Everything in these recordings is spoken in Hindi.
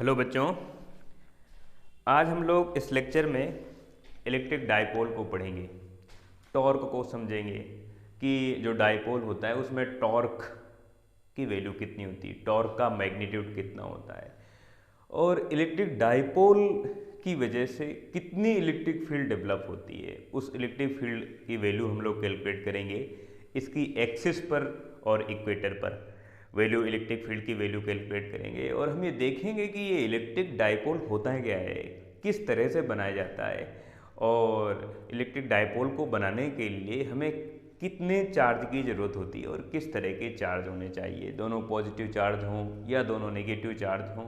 हेलो बच्चों, आज हम लोग इस लेक्चर में इलेक्ट्रिक डाइपोल को पढ़ेंगे। टॉर्क को समझेंगे कि जो डाइपोल होता है उसमें टॉर्क की वैल्यू कितनी होती है, टॉर्क का मैग्नीट्यूड कितना होता है और इलेक्ट्रिक डाइपोल की वजह से कितनी इलेक्ट्रिक फील्ड डेवलप होती है। उस इलेक्ट्रिक फील्ड की वैल्यू हम लोग कैलकुलेट करेंगे इसकी एक्सिस पर और इक्वेटर पर वैल्यू, इलेक्ट्रिक फील्ड की वैल्यू कैलकुलेट करेंगे और हम ये देखेंगे कि ये इलेक्ट्रिक डाइपोल होता है क्या है, किस तरह से बनाया जाता है और इलेक्ट्रिक डाइपोल को बनाने के लिए हमें कितने चार्ज की ज़रूरत होती है और किस तरह के चार्ज होने चाहिए। दोनों पॉजिटिव चार्ज हों या दोनों नेगेटिव चार्ज हों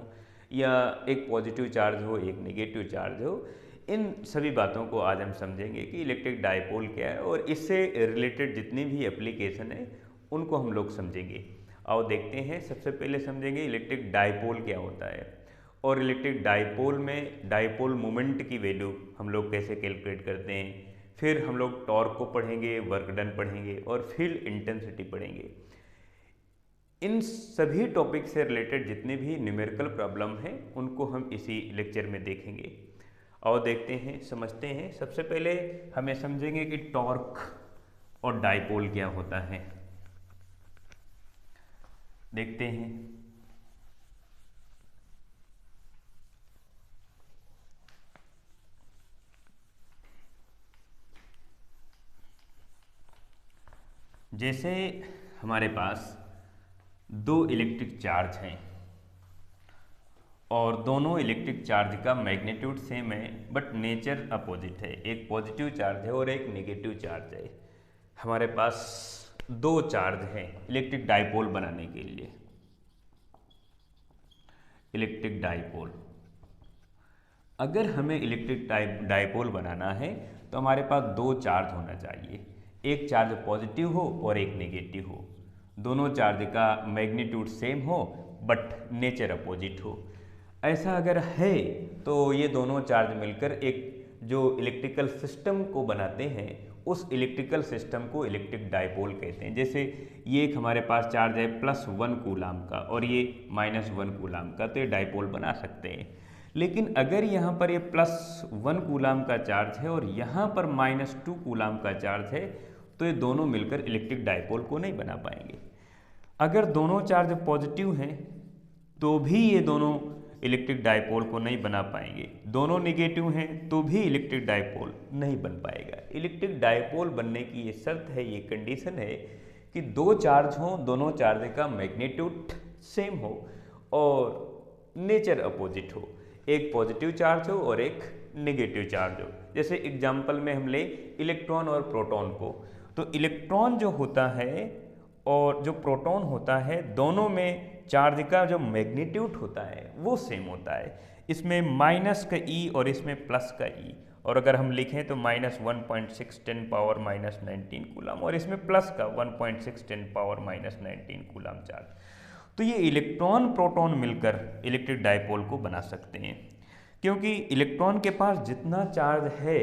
या एक पॉजिटिव चार्ज हो एक नेगेटिव चार्ज हो, इन सभी बातों को आज हम समझेंगे कि इलेक्ट्रिक डाइपोल क्या है और इससे रिलेटेड जितनी भी एप्लीकेशन है उनको हम लोग समझेंगे। आओ देखते हैं। सबसे पहले समझेंगे इलेक्ट्रिक डाइपोल क्या होता है और इलेक्ट्रिक डाइपोल में डाइपोल मोमेंट की वैल्यू हम लोग कैसे कैलकुलेट करते हैं। फिर हम लोग टॉर्क को पढ़ेंगे, वर्क डन पढ़ेंगे और फील्ड इंटेंसिटी पढ़ेंगे। इन सभी टॉपिक से रिलेटेड जितने भी न्यूमेरिकल प्रॉब्लम हैं उनको हम इसी लेक्चर में देखेंगे। और देखते हैं, समझते हैं। सबसे पहले हमें समझेंगे कि टॉर्क और डाइपोल क्या होता है। देखते हैं। जैसे हमारे पास दो इलेक्ट्रिक चार्ज हैं और दोनों इलेक्ट्रिक चार्ज का मैग्नीट्यूड सेम है बट नेचर अपोजिट है। एक पॉजिटिव चार्ज है और एक नेगेटिव चार्ज है। हमारे पास दो चार्ज हैं इलेक्ट्रिक डाइपोल बनाने के लिए। इलेक्ट्रिक डाइपोल, अगर हमें इलेक्ट्रिक डाइपोल बनाना है तो हमारे पास दो चार्ज होना चाहिए, एक चार्ज पॉजिटिव हो और एक नेगेटिव हो। दोनों चार्ज का मैग्नीट्यूड सेम हो बट नेचर अपोजिट हो। ऐसा अगर है तो ये दोनों चार्ज मिलकर एक जो इलेक्ट्रिकल सिस्टम को बनाते हैं उस इलेक्ट्रिकल सिस्टम को इलेक्ट्रिक डाइपोल कहते हैं। जैसे ये एक हमारे पास चार्ज है +1 कूलाम का और ये -1 कूलाम का, तो ये डाइपोल बना सकते हैं। लेकिन अगर यहाँ पर ये +1 कूलाम का चार्ज है और यहाँ पर -2 कूलाम का चार्ज है तो ये दोनों मिलकर इलेक्ट्रिक डाइपोल को नहीं बना पाएंगे। अगर दोनों चार्ज पॉजिटिव हैं तो भी ये दोनों इलेक्ट्रिक डाइपोल को नहीं बना पाएंगे, दोनों नेगेटिव हैं तो भी इलेक्ट्रिक डाइपोल नहीं बन पाएगा। इलेक्ट्रिक डाइपोल बनने की ये शर्त है, ये कंडीशन है कि दो चार्ज हों, दोनों चार्ज का मैग्नीट्यूड सेम हो और नेचर अपोजिट हो। एक पॉजिटिव चार्ज हो और एक नेगेटिव चार्ज हो। जैसे एग्जाम्पल में हम ले इलेक्ट्रॉन और प्रोटॉन को, तो इलेक्ट्रॉन जो होता है और जो प्रोटॉन होता है दोनों में चार्ज का जो मैग्नीट्यूड होता है वो सेम होता है। इसमें माइनस का ई और इसमें प्लस का ई, और अगर हम लिखें तो -1.6 10⁻⁻⁹ कूलम और इसमें प्लस का 1.6 10⁻⁻⁹ कूलम चार्ज। तो ये इलेक्ट्रॉन प्रोटॉन मिलकर इलेक्ट्रिक डाइपोल को बना सकते हैं, क्योंकि इलेक्ट्रॉन के पास जितना चार्ज है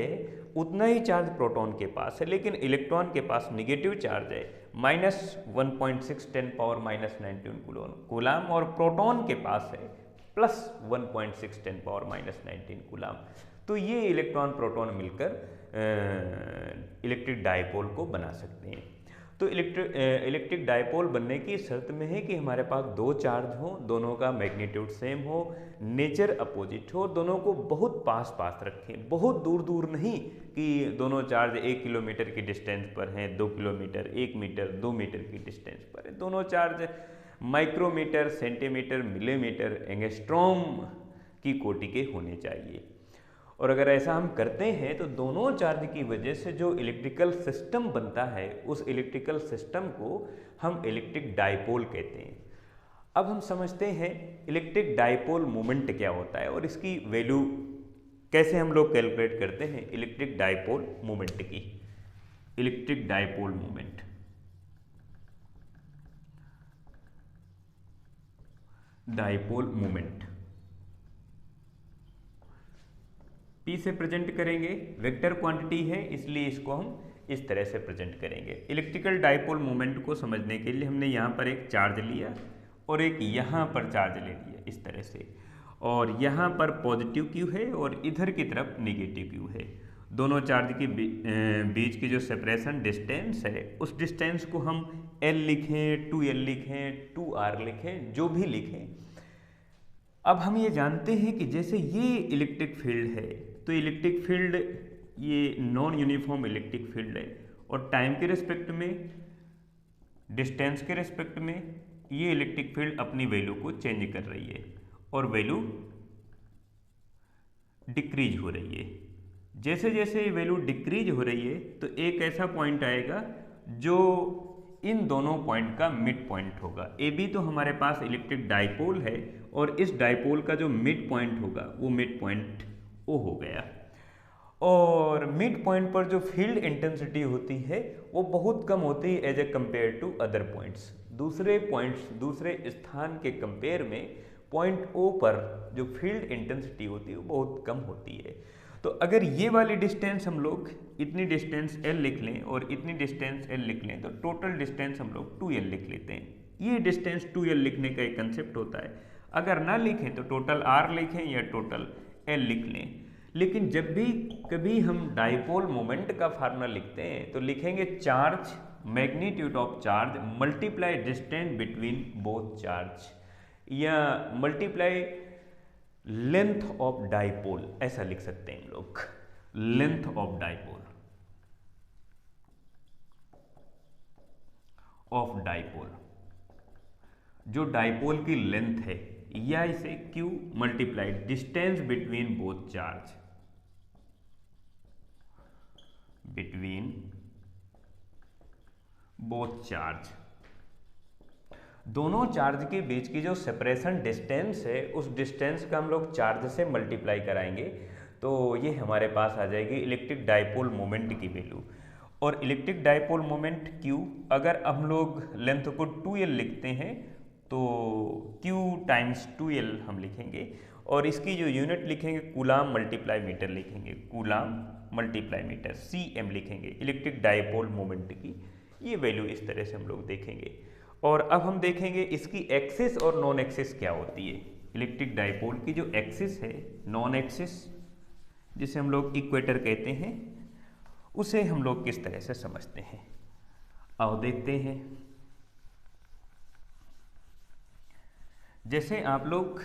उतना ही चार्ज प्रोटॉन के पास है, लेकिन इलेक्ट्रॉन के पास नेगेटिव चार्ज है -1.6 10⁻⁻⁹ कूलम और प्रोटॉन के पास है +1.6 10⁻⁻⁹ कूलम। तो ये इलेक्ट्रॉन प्रोटॉन मिलकर इलेक्ट्रिक डाइपोल को बना सकते हैं। तो इलेक्ट्रिक डाइपोल बनने की शर्त में है कि हमारे पास दो चार्ज हो, दोनों का मैग्नीट्यूड सेम हो, नेचर अपोजिट हो, दोनों को बहुत पास पास रखें, बहुत दूर दूर नहीं कि दोनों चार्ज 1 किलोमीटर की डिस्टेंस पर हैं, 2 किलोमीटर, 1 मीटर, 2 मीटर की डिस्टेंस पर है। दोनों charge micrometre, centimetre, millimetre, angstrom की कोटि के होने चाहिए। और अगर ऐसा हम करते हैं तो दोनों चार्ज की वजह से जो इलेक्ट्रिकल सिस्टम बनता है उस इलेक्ट्रिकल सिस्टम को हम इलेक्ट्रिक डाइपोल कहते हैं। अब हम समझते हैं इलेक्ट्रिक डाइपोल मोमेंट क्या होता है और इसकी वैल्यू कैसे हम लोग कैलकुलेट करते हैं इलेक्ट्रिक डाइपोल मोमेंट की। Electric dipole moment, dipole moment P से प्रेजेंट करेंगे, वेक्टर क्वांटिटी है इसलिए इसको हम इस तरह से प्रेजेंट करेंगे। इलेक्ट्रिकल डाइपोल मोमेंट को समझने के लिए हमने यहाँ पर एक चार्ज लिया और एक यहाँ पर चार्ज ले लिया इस तरह से, और यहाँ पर पॉजिटिव क्यू है और इधर की तरफ निगेटिव क्यू है। दोनों चार्ज के बीच की जो सेपरेशन डिस्टेंस है उस डिस्टेंस को हम L लिखें, 2L लिखें, 2R लिखें, जो भी लिखें। अब हम ये जानते हैं कि जैसे ये इलेक्ट्रिक फील्ड है तो इलेक्ट्रिक फील्ड ये नॉन यूनिफॉर्म इलेक्ट्रिक फील्ड है और टाइम के रिस्पेक्ट में, डिस्टेंस के रिस्पेक्ट में ये इलेक्ट्रिक फील्ड अपनी वैल्यू को चेंज कर रही है और वैल्यू डिक्रीज हो रही है। जैसे जैसे ये वैल्यू डिक्रीज हो रही है तो एक ऐसा पॉइंट आएगा जो इन दोनों पॉइंट का मिड पॉइंट होगा। ए बी तो हमारे पास इलेक्ट्रिक डाइपोल है और इस डाइपोल का जो मिड पॉइंट होगा वो मिड पॉइंट ओ हो गया। और मिड पॉइंट पर जो फील्ड इंटेंसिटी होती है वो बहुत कम होती है as a compare to other points. दूसरे पॉइंट्स, दूसरे स्थान के कंपेयर में पॉइंट ओ पर जो फील्ड इंटेंसिटी होती है वो बहुत कम होती है। तो अगर ये वाली डिस्टेंस हम लोग इतनी डिस्टेंस L लिख लें और इतनी डिस्टेंस L लिख लें तो टोटल डिस्टेंस हम लोग 2L लिख लेते हैं। ये डिस्टेंस 2L लिखने का एक कंसेप्ट होता है। अगर ना लिखें तो टोटल R लिखें या टोटल L लिख लें। लेकिन जब भी कभी हम डाइपोल मोमेंट का फार्मूला लिखते हैं तो लिखेंगे charge, magnitude of charge multiply distance between both charge या मल्टीप्लाई लेंथ ऑफ डाइपोल, ऐसा लिख सकते हैं हम लोग। लेंथ ऑफ डाइपोल, जो डाइपोल की लेंथ है या इसे Q multiply distance between both charge, between both charge, दोनों चार्ज के बीच की जो सेपरेशन डिस्टेंस है उस डिस्टेंस का हम लोग चार्ज से मल्टीप्लाई कराएंगे तो ये हमारे पास आ जाएगी इलेक्ट्रिक डाइपोल मोमेंट की वैल्यू। और इलेक्ट्रिक डाइपोल मोमेंट Q, अगर हम लोग लेंथ को 2L लिखते हैं तो Q टाइम्स 2L हम लिखेंगे और इसकी जो यूनिट लिखेंगे कूलाम मल्टीप्लाई मीटर लिखेंगे, कूलाम मल्टीप्लाई मीटर, CM लिखेंगे इलेक्ट्रिक डाइपोल मोमेंट की। ये वैल्यू इस तरह से हम लोग देखेंगे। और अब हम देखेंगे इसकी एक्सिस और नॉन एक्सिस क्या होती है। इलेक्ट्रिक डाइपोल की जो एक्सिस है, नॉन एक्सिस जिसे हम लोग इक्वेटर कहते हैं, उसे हम लोग किस तरह से समझते हैं आओ देखते हैं। जैसे आप लोग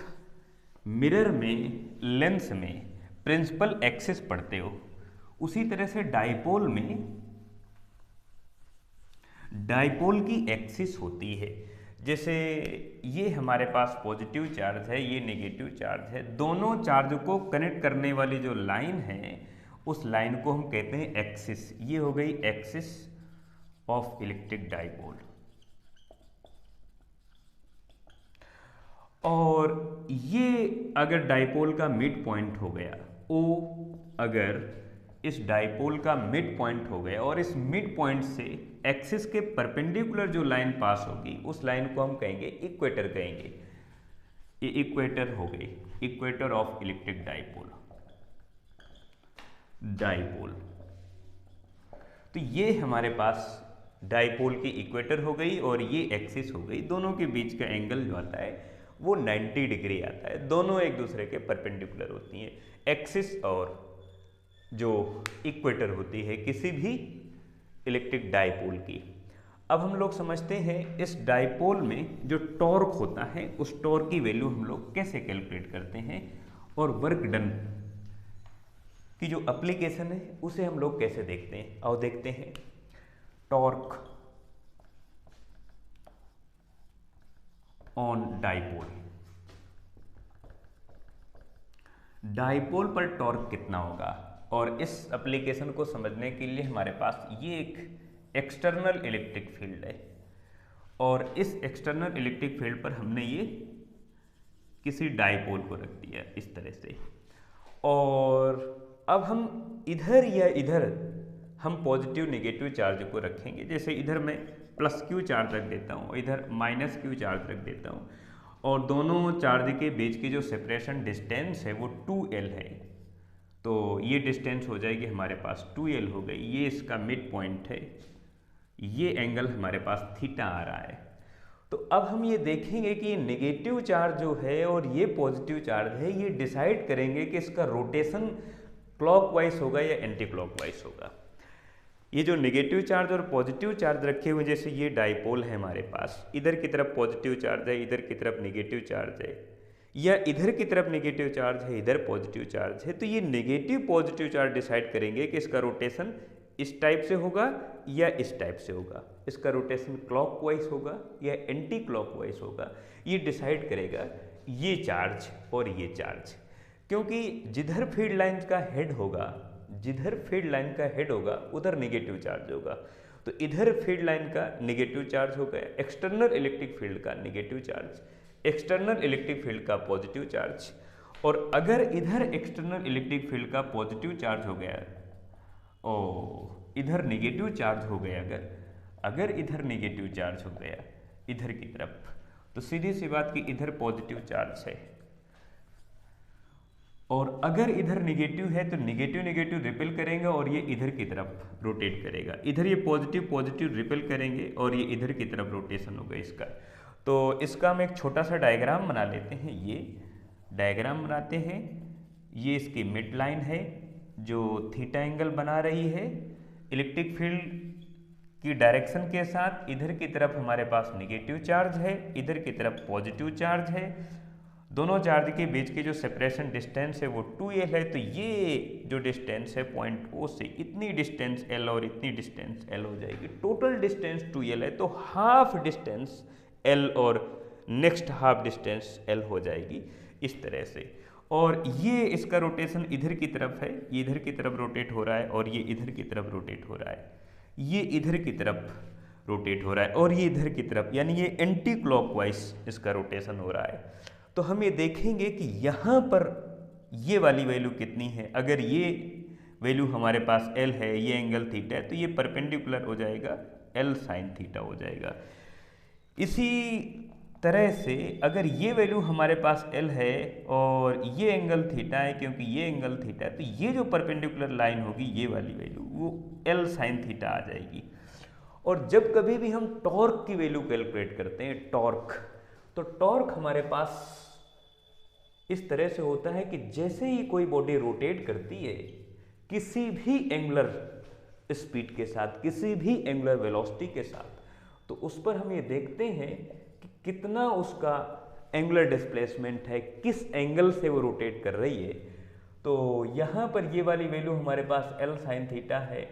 मिरर में, लेंस में प्रिंसिपल एक्सिस पढ़ते हो, उसी तरह से डाइपोल में डाइपोल की एक्सिस होती है। जैसे ये हमारे पास पॉजिटिव चार्ज है, ये नेगेटिव चार्ज है, दोनों चार्ज को कनेक्ट करने वाली जो लाइन है उस लाइन को हम कहते हैं एक्सिस। ये हो गई एक्सिस ऑफ इलेक्ट्रिक डाइपोल। और ये अगर डाइपोल का मिड पॉइंट हो गया O, अगर इस डाइपोल का मिड पॉइंट हो गया और इस मिड पॉइंट से एक्सिस के परपेंडिकुलर जो लाइन पास होगी उस लाइन को हम कहेंगे इक्वेटर कहेंगे। ये इक्वेटर हो गई, इक्वेटर ऑफ इलेक्ट्रिक डाइपोल। तो ये हमारे पास डाइपोल की इक्वेटर हो गई और ये एक्सिस हो गई। दोनों के बीच का एंगल जो आता है वो 90 डिग्री आता है। दोनों एक दूसरे के परपेंडिकुलर होती हैं, एक्सिस और जो इक्वेटर होती है किसी भी इलेक्ट्रिक डाइपोल की। अब हम लोग समझते हैं इस डाइपोल में जो टॉर्क होता है उस टॉर्क की वैल्यू हम लोग कैसे कैलकुलेट करते हैं और वर्क डन की जो एप्लीकेशन है उसे हम लोग कैसे देखते हैं और देखते हैं। टॉर्क ऑन डाइपोल, डाइपोल पर टॉर्क कितना होगा। और इस एप्लीकेशन को समझने के लिए हमारे पास ये एक एक्सटर्नल इलेक्ट्रिक फील्ड है और इस एक्सटर्नल इलेक्ट्रिक फील्ड पर हमने ये किसी डाइपोल को रख दिया इस तरह से। और अब हम इधर या इधर हम पॉजिटिव नेगेटिव चार्ज को रखेंगे। जैसे इधर मैं +Q चार्ज रख देता हूँ, इधर -Q चार्ज रख देता हूँ और दोनों चार्ज के बीच की जो सेपरेशन डिस्टेंस है वो 2L है। तो ये डिस्टेंस हो जाएगी हमारे पास 2L हो गई। ये इसका मिड पॉइंट है, ये एंगल हमारे पास थीटा आ रहा है। तो अब हम ये देखेंगे कि नेगेटिव चार्ज जो है और ये पॉजिटिव चार्ज है, ये डिसाइड करेंगे कि इसका रोटेशन क्लॉकवाइज होगा या एंटी क्लॉकवाइज होगा। ये जो नेगेटिव चार्ज और पॉजिटिव चार्ज रखे हुए, जैसे ये डाइपोल है हमारे पास, इधर की तरफ पॉजिटिव चार्ज है, इधर की तरफ नेगेटिव चार्ज है, या इधर की तरफ नेगेटिव चार्ज है, इधर पॉजिटिव चार्ज है, तो ये नेगेटिव पॉजिटिव चार्ज डिसाइड करेंगे कि इसका रोटेशन इस टाइप से होगा या इस टाइप से होगा, इसका रोटेशन क्लॉकवाइज होगा या एंटी क्लॉकवाइज होगा। ये डिसाइड करेगा ये चार्ज और ये चार्ज, क्योंकि जिधर फील्ड लाइन का हेड होगा, जिधर फील्ड लाइन का हेड होगा उधर नेगेटिव चार्ज होगा। तो इधर फील्ड लाइन का नेगेटिव चार्ज हो गया, एक्सटर्नल इलेक्ट्रिक फील्ड का negative charge, external electric field का पॉजिटिव चार्ज। और अगर इधर एक्सटर्नल इलेक्ट्रिक फील्ड का पॉजिटिव चार्ज हो गया और इधर नेगेटिव चार्ज हो गया, अगर इधर नेगेटिव चार्ज हो गया इधर की तरफ, तो सीधी सी बात कि इधर पॉजिटिव चार्ज है, और अगर इधर नेगेटिव है तो नेगेटिव नेगेटिव रिपेल करेंगे और ये इधर की तरफ रोटेट करेगा। इधर ये पॉजिटिव पॉजिटिव रिपेल करेंगे और ये इधर की तरफ रोटेशन होगा इसका। तो इसका हम एक छोटा सा डायग्राम बना लेते हैं। ये डायग्राम बनाते हैं। ये इसकी मिड लाइन है जो थीटा एंगल बना रही है इलेक्ट्रिक फील्ड की डायरेक्शन के साथ। इधर की तरफ हमारे पास नेगेटिव चार्ज है, इधर की तरफ पॉजिटिव चार्ज है। दोनों चार्ज के बीच की जो सेपरेशन डिस्टेंस है वो 2l है। तो ये जो डिस्टेंस है पॉइंट O से इतनी डिस्टेंस l और इतनी डिस्टेंस l हो जाएगी। टोटल डिस्टेंस 2l है, तो हाफ डिस्टेंस l और नेक्स्ट हाफ डिस्टेंस l हो जाएगी इस तरह से। और ये इसका रोटेशन इधर की तरफ है, ये इधर की तरफ रोटेट हो रहा है और ये इधर की तरफ रोटेट हो रहा है, ये इधर की तरफ रोटेट हो रहा है और ये इधर की तरफ, यानी ये एंटी क्लॉकवाइज इसका रोटेशन हो रहा है। तो हम ये देखेंगे कि यहाँ पर ये वाली वैल्यू कितनी है। अगर ये वैल्यू हमारे पास l है, ये एंगल थीटा है, तो ये परपेंडिकुलर हो जाएगा l साइन थीटा हो जाएगा। इसी तरह से अगर ये वैल्यू हमारे पास l है और ये एंगल थीटा है, क्योंकि ये एंगल थीटा है, तो ये जो परपेंडिकुलर लाइन होगी ये वाली वैल्यू वो l साइन थीटा आ जाएगी। और जब कभी भी हम टॉर्क की वैल्यू कैलकुलेट करते हैं, टॉर्क, तो टॉर्क हमारे पास इस तरह से होता है कि जैसे ही कोई बॉडी रोटेट करती है किसी भी एंगुलर स्पीड के साथ, किसी भी एंगुलर वेलोसिटी के साथ, तो उस पर हम ये देखते हैं कि कितना उसका एंगुलर डिस्प्लेसमेंट है, किस एंगल से वो रोटेट कर रही है। तो यहाँ पर ये वाली वैल्यू हमारे पास l साइन थीटा है,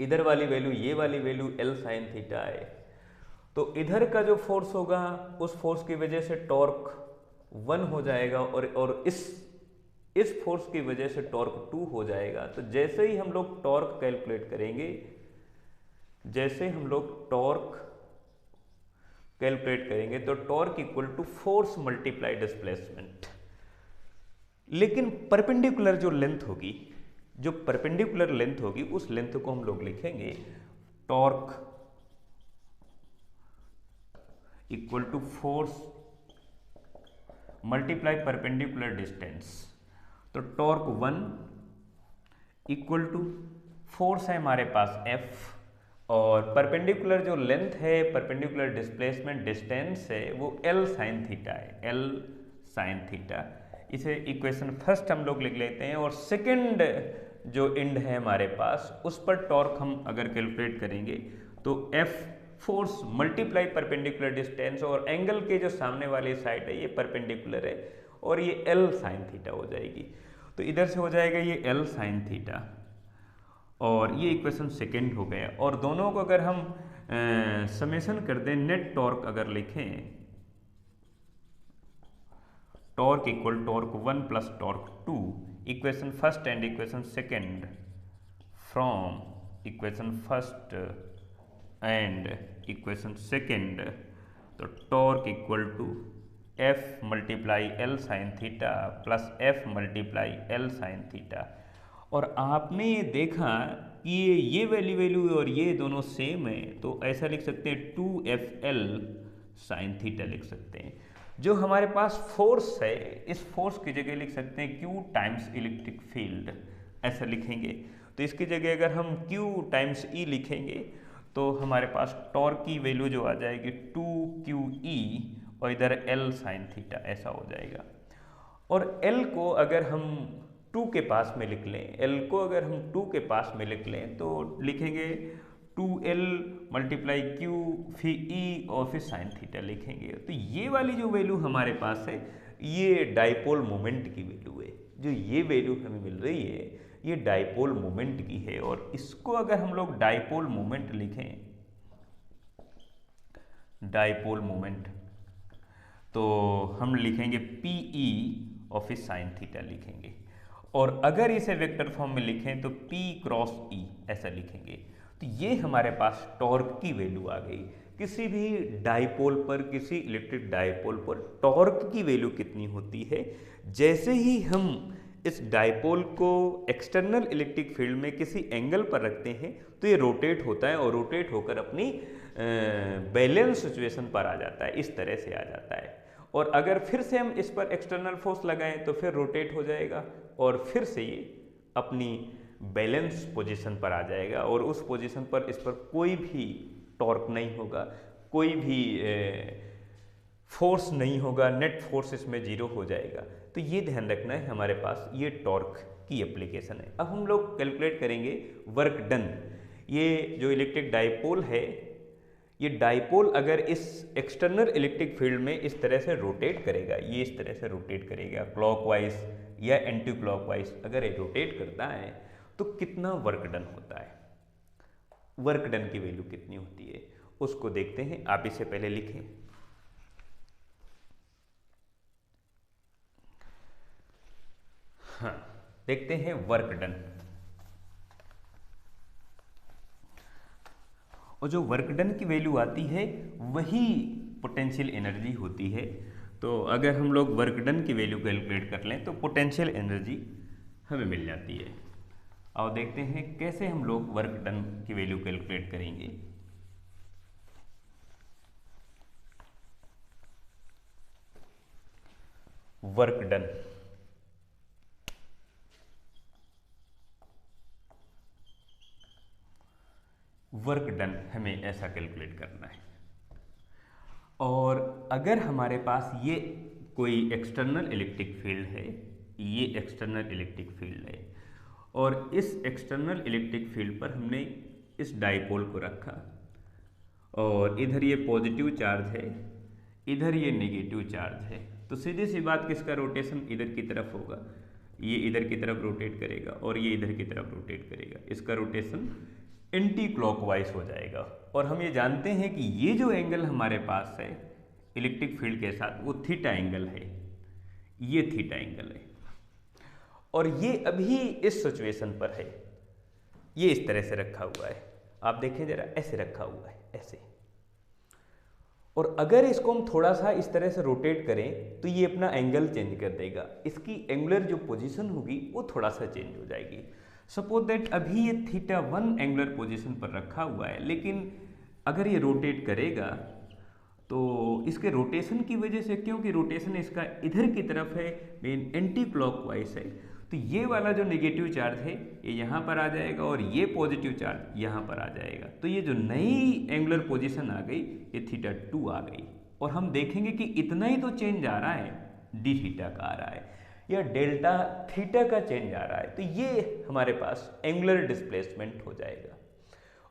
इधर वाली वैल्यू, ये वाली वैल्यू l साइन थीटा है। तो इधर का जो फोर्स होगा उस फोर्स की वजह से टॉर्क 1 हो जाएगा और इस फोर्स की वजह से टॉर्क 2 हो जाएगा। तो जैसे ही हम लोग टॉर्क कैलकुलेट करेंगे, जैसे हम लोग टॉर्क कैलकुलेट करेंगे तो torque equal to force multiply displacement. लेकिन परपेंडिकुलर जो लेंथ होगी, जो परपेंडिकुलर लेंथ होगी, उस लेंथ को हम लोग लिखेंगे torque equal to force multiply perpendicular distance. तो टॉर्क 1 इक्वल टू फोर्स है हमारे पास F और परपेंडिकुलर जो लेंथ है, परपेंडिकुलर डिस्प्लेसमेंट डिस्टेंस है वो L साइन थीटा है, L साइन थीटा। इसे इक्वेशन फर्स्ट हम लोग लिख लेते हैं। और सेकंड जो एंड है हमारे पास उस पर टॉर्क हम अगर कैलकुलेट करेंगे तो F force multiply perpendicular distance, और एंगल के जो सामने वाली साइड है ये परपेंडिकुलर है और ये L साइन थीटा हो जाएगी। तो इधर से हो जाएगा ये L साइन थीटा और ये इक्वेशन सेकंड हो गया। और दोनों को अगर हम समेशन कर दें, नेट टॉर्क अगर लिखें, torque equal torque 1 plus torque 2, equation first and equation second, from equation first and equation second, तो torque equal to F multiply L sine theta plus F multiply L sine theta. और आपने ये देखा कि ये वैल्यू और ये दोनों सेम है, तो ऐसा लिख सकते हैं 2FL साइन थीटा लिख सकते हैं। जो हमारे पास फोर्स है, इस फोर्स की जगह लिख सकते हैं Q टाइम्स इलेक्ट्रिक फील्ड, ऐसा लिखेंगे। तो इसकी जगह अगर हम Q टाइम्स E लिखेंगे तो हमारे पास टॉर्क की वैल्यू जो आ जाएगी 2QE और इधर L साइन थीटा ऐसा हो जाएगा। और L को अगर हम 2 के पास में लिख लें, L को अगर हम 2 के पास में लिख लें तो लिखेंगे 2L मल्टीप्लाई Q फिर E और फिर साइन थीटा लिखेंगे। तो ये वाली जो वैल्यू हमारे पास है ये डाइपोल मोमेंट की वैल्यू है। जो ये वैल्यू हमें मिल रही है ये डाइपोल मोमेंट की है। और इसको अगर हम लोग डाइपोल मोमेंट लिखें, डाइपोल मोमेंट, तो हम लिखेंगे PE और फिर साइन थीटा लिखेंगे। और अगर इसे वेक्टर फॉर्म में लिखें तो P क्रॉस E ऐसा लिखेंगे। तो ये हमारे पास टॉर्क की वैल्यू आ गई। किसी भी डाइपोल पर, किसी इलेक्ट्रिक डाइपोल पर टॉर्क की वैल्यू कितनी होती है, जैसे ही हम इस डाइपोल को एक्सटर्नल इलेक्ट्रिक फील्ड में किसी एंगल पर रखते हैं तो ये रोटेट होता है और रोटेट होकर अपनी बैलेंस सिचुएशन पर आ जाता है, इस तरह से आ जाता है। और अगर फिर से हम इस पर एक्सटर्नल फोर्स लगाएं तो फिर रोटेट हो जाएगा और फिर से ये अपनी बैलेंस पोजीशन पर आ जाएगा और उस पोजीशन पर इस पर कोई भी टॉर्क नहीं होगा, कोई भी फोर्स नहीं होगा, नेट फोर्स इसमें जीरो हो जाएगा। तो ये ध्यान रखना है, हमारे पास ये टॉर्क की एप्लीकेशन है। अब हम लोग कैलकुलेट करेंगे वर्क डन। ये जो इलेक्ट्रिक डाइपोल है, ये डाइपोल अगर इस एक्सटर्नल इलेक्ट्रिक फील्ड में इस तरह से रोटेट करेगा, ये इस तरह से रोटेट करेगा क्लॉकवाइज या एंटी क्लॉकवाइज, अगर ये रोटेट करता है तो कितना वर्क डन होता है, वर्क डन की वैल्यू कितनी होती है उसको देखते हैं। आप इसे पहले लिखें। हाँ, देखते हैं वर्क डन। और जो वर्क डन की वैल्यू आती है वही पोटेंशियल एनर्जी होती है। तो अगर हम लोग वर्क डन की वैल्यू कैलकुलेट कर लें तो पोटेंशियल एनर्जी हमें मिल जाती है। और देखते हैं कैसे हम लोग वर्क डन की वैल्यू कैलकुलेट करेंगे। वर्क डन, वर्क डन हमें ऐसा कैलकुलेट करना है। और अगर हमारे पास ये कोई एक्सटर्नल इलेक्ट्रिक फील्ड है, ये एक्सटर्नल इलेक्ट्रिक फील्ड है और इस एक्सटर्नल इलेक्ट्रिक फील्ड पर हमने इस डाइपोल को रखा और इधर ये पॉजिटिव चार्ज है, इधर ये नेगेटिव चार्ज है, तो सीधी सी बात किसका रोटेशन इधर की तरफ होगा, ये इधर की तरफ रोटेट करेगा और ये इधर की तरफ रोटेट करेगा, इसका रोटेशन एंटी क्लॉकवाइज हो जाएगा। और हम ये जानते हैं कि ये जो एंगल हमारे पास है इलेक्ट्रिक फील्ड के साथ वो थीटा एंगल है, ये थीटा एंगल है। और ये अभी इस सिचुएशन पर है, ये इस तरह से रखा हुआ है, आप देखें जरा, ऐसे रखा हुआ है, ऐसे। और अगर इसको हम थोड़ा सा इस तरह से रोटेट करें तो ये अपना एंगल चेंज कर देगा, इसकी एंगुलर जो पोजीशन होगी वो थोड़ा सा चेंज हो जाएगी। सपोज दैट अभी ये θ1 एंगुलर पोजीशन पर रखा हुआ है, लेकिन अगर ये रोटेट करेगा तो इसके रोटेशन की वजह से, क्योंकि रोटेशन इसका इधर की तरफ है, मेन एंटी क्लॉकवाइज है, तो ये वाला जो नेगेटिव चार्ज है ये यहाँ पर आ जाएगा और ये पॉजिटिव चार्ज यहाँ पर आ जाएगा। तो ये जो नई एंगुलर पोजीशन आ गई ये θ2 आ गई। और हम देखेंगे कि इतना ही तो चेंज आ रहा है, डी थीटा का आ रहा है या डेल्टा थीटा का चेंज आ रहा है, तो ये हमारे पास एंगुलर डिस्प्लेसमेंट हो जाएगा।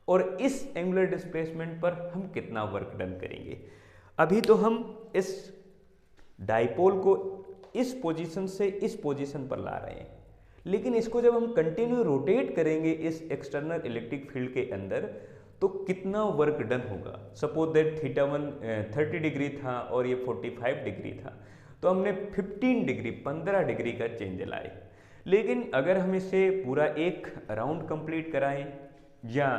और इस एंगुलर डिस्प्लेसमेंट पर हम कितना वर्क डन करेंगे। अभी तो हम इस डाइपोल को इस पोजीशन से इस पोजीशन पर ला रहे हैं, लेकिन इसको जब हम कंटिन्यू रोटेट करेंगे इस एक्सटर्नल इलेक्ट्रिक फील्ड के अंदर तो कितना वर्क डन होगा। सपोज दैट θ1 30 डिग्री था और ये 45 डिग्री था, तो हमने 15 डिग्री 15 डिग्री का चेंज लाए। लेकिन अगर हम इसे पूरा एक राउंड कंप्लीट कराएं या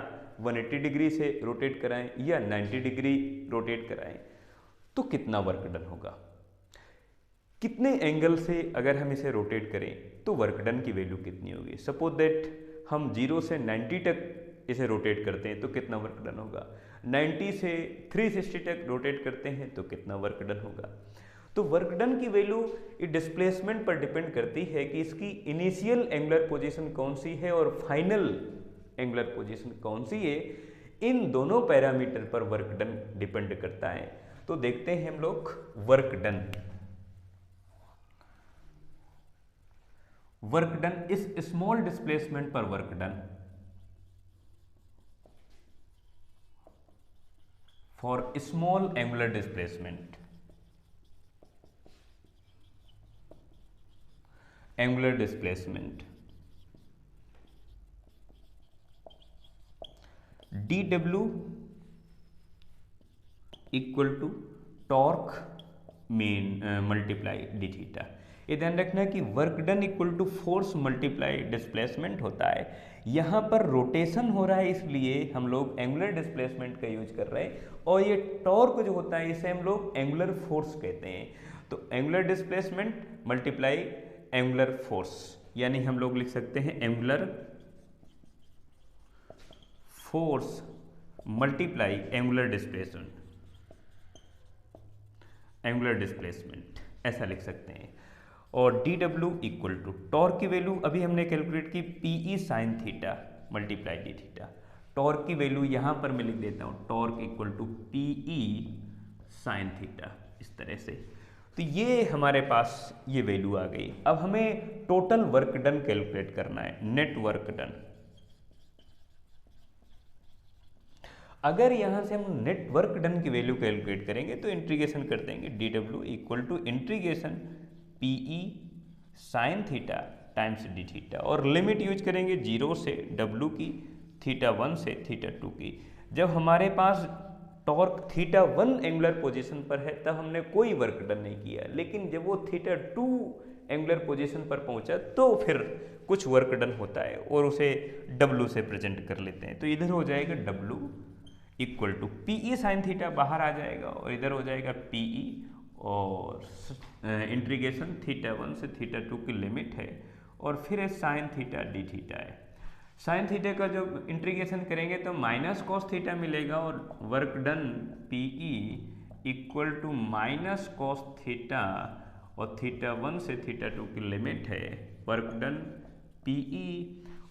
180 डिग्री से रोटेट कराएं या 90 डिग्री रोटेट कराएं तो कितना वर्क डन होगा, कितने एंगल से अगर हम इसे रोटेट करें तो वर्क डन की वैल्यू कितनी होगी। सपोज दैट हम 0 से 90 तक इसे रोटेट करते हैं तो कितना वर्क डन होगा, 90 से 360 तक रोटेट करते हैं तो कितना वर्क डन होगा। तो वर्क डन की वैल्यू डिस्प्लेसमेंट पर डिपेंड करती है कि इसकी इनिशियल एंगुलर पोजीशन कौन सी है और फाइनल एंगुलर पोजीशन कौन सी है, इन दोनों पैरामीटर पर वर्क डन डिपेंड करता है। तो देखते हैं हम लोग वर्क डन। वर्क डन इस स्मॉल डिस्प्लेसमेंट पर work done for small angular displacement, angular displacement dw equal to torque main multiply d theta. ये ध्यान रखना कि work done equal to force multiply displacement होता है। यहाँ पर रोटेशन हो रहा है इसलिए हम लोग एंगुलर डिस्प्लेसमेंट का यूज कर रहे हैं, और ये टॉर्क जो होता है इसे हम लोग एंगुलर फोर्स कहते हैं। तो angular displacement multiply angular force, यानी हम लोग लिख सकते हैं angular force multiply angular displacement, angular displacement ऐसा लिख सकते हैं। और dw इक्वल टू टॉर्क की वैल्यू अभी हमने कैलकुलेट की PE sine theta multiply d theta. Torque की वैल्यू यहाँ पर मैं लिख देता हूँ torque equal to PE sine theta, इस तरह से। तो ये हमारे पास ये वैल्यू आ गई। अब हमें टोटल वर्क डन कैलकुलेट करना है, नेट वर्क डन। अगर यहां से हम नेट वर्क डन की वैल्यू कैलकुलेट करेंगे तो इंटीग्रेशन कर देंगे dw equal to integration PE sine theta times d theta, और लिमिट यूज करेंगे 0 से w की, थीटा 1 से थीटा 2 की। जब हमारे पास टॉर्क थीटा 1 एंगुलर पोजीशन पर है तब हमने कोई वर्क डन नहीं किया, लेकिन जब वो थीटा 2 एंगुलर पोजीशन पर पहुंचा तो फिर कुछ वर्क डन होता है और उसे w से प्रेजेंट कर लेते हैं। तो इधर हो जाएगा w equal to PE sine theta बाहर आ जाएगा, और इधर हो जाएगा PE और इंटीग्रेशन थीटा 1 से थीटा 2 की लिमिट है, और फिर साइन थीटा डी थीटा है। साइन थीटा का जब इंटीग्रेशन करेंगे तो माइनस कॉस थीटा मिलेगा, और work done PE equal to minus cos theta, और थीटा 1 से थीटा 2 की लिमिट है वर्क डन PE।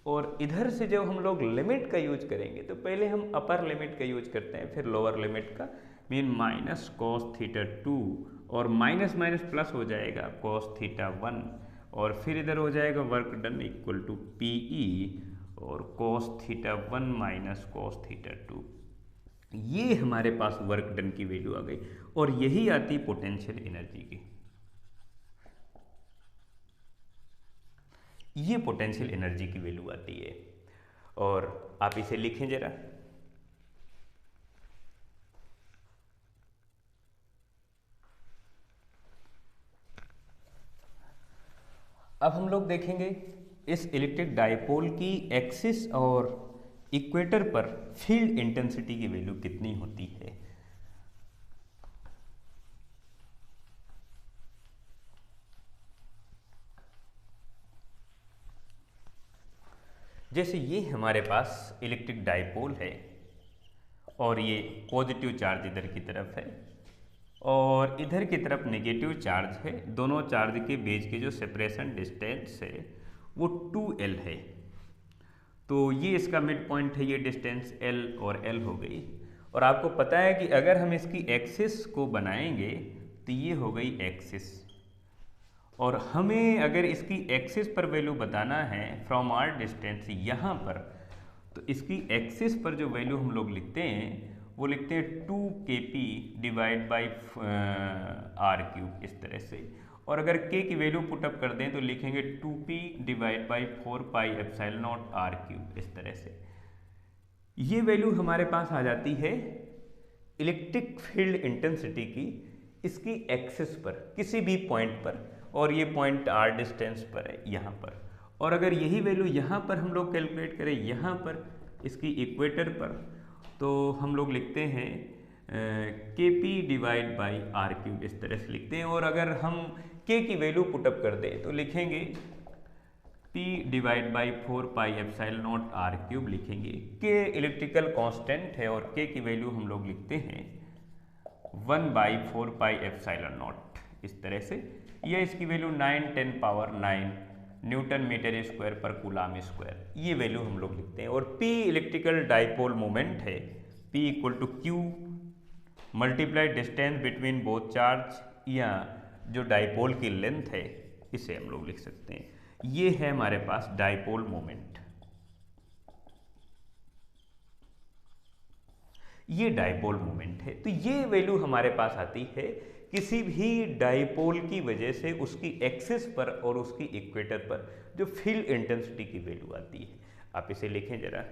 और इधर से जब हम लोग लिमिट का यूज करेंगे तो पहले हम अपर लिमिट का यूज करते हैं, फिर लोअर लिमिट का, मीन माइनस कॉस थीटा 2 और माइनस माइनस प्लस हो जाएगा कॉस थीटा 1, और फिर इधर हो जाएगा work done equal to PE और cos theta 1 minus cos theta 2। ये हमारे पास वर्क डन की वैल्यू आ गई, और यही आती पोटेंशियल एनर्जी की। ये पोटेंशियल एनर्जी की वैल्यू आती है, और आप इसे लिखें जरा। अब हम लोग देखेंगे इस इलेक्ट्रिक डाइपोल की एक्सिस और इक्वेटर पर फील्ड इंटेंसिटी की वैल्यू कितनी होती है। जैसे ये हमारे पास इलेक्ट्रिक डाइपोल है, और ये पॉजिटिव चार्ज इधर की तरफ है और इधर की तरफ नेगेटिव चार्ज है। दोनों चार्ज के बीच की जो सेपरेशन डिस्टेंस है वो 2L है। तो ये इसका मिड पॉइंट है, ये डिस्टेंस L और L हो गई। और आपको पता है कि अगर हम इसकी एक्सिस को बनाएंगे तो ये हो गई एक्सिस, और हमें अगर इसकी एक्सिस पर वैल्यू बताना है फ्रॉम आर डिस्टेंस यहाँ पर, तो इसकी एक्सिस पर जो वैल्यू हम लोग लिखते हैं वो लिखते हैं 2kp डिवाइड बाई r³, इस तरह से। और अगर k की वैल्यू पुटअप कर दें तो लिखेंगे 2p डिवाइड बाई 4πε0 r³, इस तरह से। ये वैल्यू हमारे पास आ जाती है इलेक्ट्रिक फील्ड इंटेंसिटी की इसकी एक्सिस पर किसी भी पॉइंट पर, और ये पॉइंट r डिस्टेंस पर है यहाँ पर। और अगर यही वैल्यू यहाँ पर हम लोग कैलकुलेट करें यहाँ पर इसकी इक्वेटर पर, तो हम लोग लिखते हैं kp डिवाइड बाई r³, इस तरह से लिखते हैं। और अगर हम k की वैल्यू पुटअप कर दें तो लिखेंगे p डिवाइड बाई 4πε0 r³ लिखेंगे। k इलेक्ट्रिकल कांस्टेंट है और k की वैल्यू हम लोग लिखते हैं 1/4πε0, इस तरह से। यह इसकी value 9 10 power 9 newton metre square पर कूलाम स्क्वायर, ये वैल्यू हम लोग लिखते हैं। और P इलेक्ट्रिकल डाइपोल मोमेंट है, P equal to Q multiply distance between both charge, या जो डाइपोल की लेंथ है इसे हम लोग लिख सकते हैं। ये है हमारे पास डाइपोल मोमेंट, ये डाइपोल मोमेंट है। तो ये वैल्यू हमारे पास आती है किसी भी डाइपोल की वजह से उसकी एक्सिस पर और उसकी इक्वेटर पर जो फील्ड इंटेंसिटी की वैल्यू आती है। आप इसे लिखें जरा,